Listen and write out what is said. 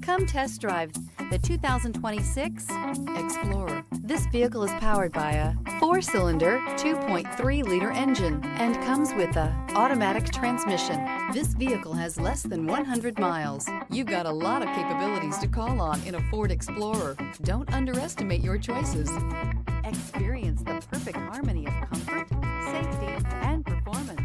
Come test drive the 2026 Explorer. This vehicle is powered by a 4-cylinder, 2.3-liter engine and comes with a automatic transmission. This vehicle has less than 100 miles. You've got a lot of capabilities to call on in a Ford Explorer. Don't underestimate your choices. Experience the perfect harmony of comfort, safety, and performance